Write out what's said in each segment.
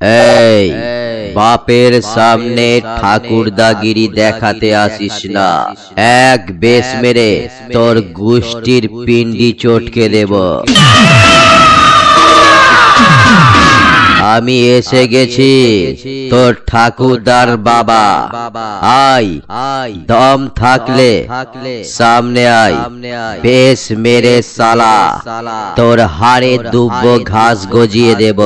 এই বাপের সামনে ঠাকুরদাগিরি দেখাতে আসিস না। এক বেশ মেরে তোর গুষ্টির পিন্ডি চটকে দেব। আমি এসে গেছি তোর ঠাকুরদার বাবা। আয় দম থাকলে সামনে আয়, বেশ মেরে সালা তোর হাড়ে দুব্বো ঘাস গজিয়ে দেব।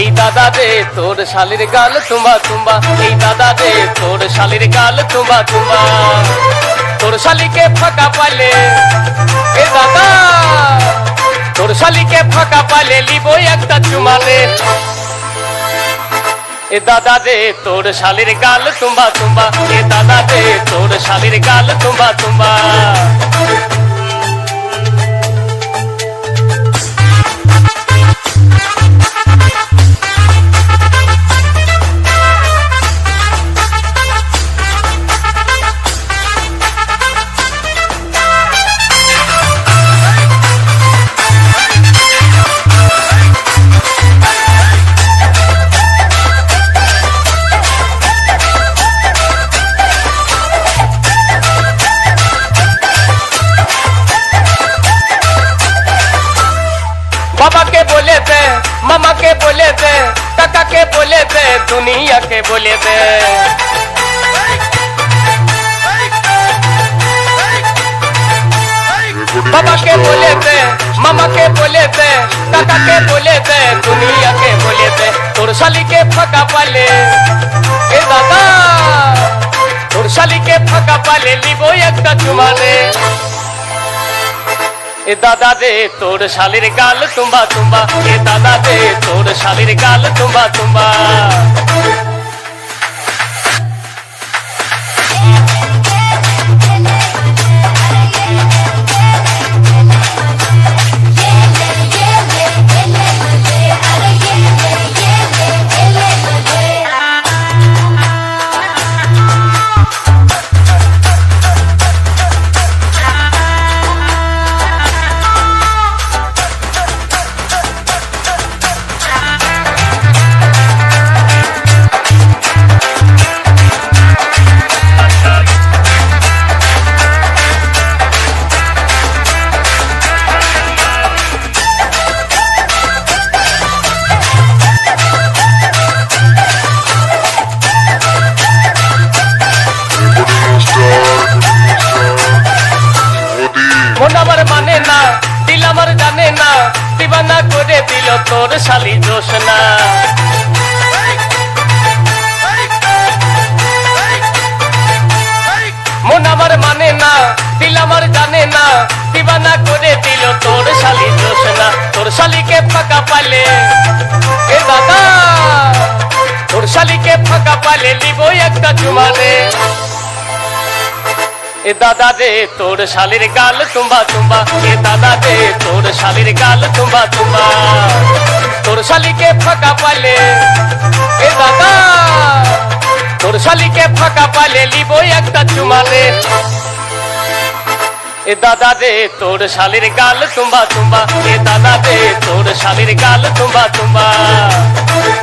এই দাদা রে তোর শালির গাল তুম্বা তুম্বা, এই দাদা রে তোর শালির গাল তুম্বা তুম্বা। তোর শালিকে ফাঁকা পালে এ দাদা, তোর শালিকে ফাঁকা পালে লিব একটা চুমা রে। এ দাদা রে তোর শালির গাল তুম্বা তুম্বা, এ দাদা রে তোর শালির গাল তুম্বা তুম্বা। बाबा के बोले थे, मामा के बोले थे, काका के बोले थे, दुनिया के बोले थे। बाबा के बोले थे, मामा के बोले थे, काका के बोले थे, दुनिया के बोले थे। तोर शाली के फका पाले ए दादा, तोर शाली के फका पाले लिबो একটা চুমা রে। এ দাদা রে তোর শালির গাল তুম্বা তুম্বা, এ দাদা রে তোর শালির গাল তুম্বা তুম্বা। মন আমার মানে না, দিল আমার জানে না, দিবানা করে দিল তোর শালি জোসনা। মন আমার মানে না, দিল আমার জানে না, দিবানা করে দিল তোর শালি জোসনা। তোর শালিকে ফাঁকা পালে এ দাদা, তোর শালিকে ফাঁকা পালে লিব একটা চুমা রে। এ দাদা রে তোর শালির গাল তুম্বা তুম্বা, এ দাদা রে তোর শালির গাল তুম্বা তুম্বা। তোর শালিকে ফাঁকা পালে এ দাদা, তোর শালিকে ফাঁকা পালে লিব একটা চুমা রে। এ দাদা রে তোর শালির গাল তুম্বা তুম্বা, এ দাদা রে তোর শালির গাল তুম্বা তুম্বা।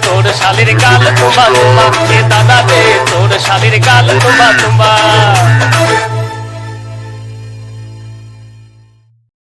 তোর শালির গাল তুম্বা তুম্বা, এ দাদা রে তোর শালির গাল তুম্বা তুম্বা।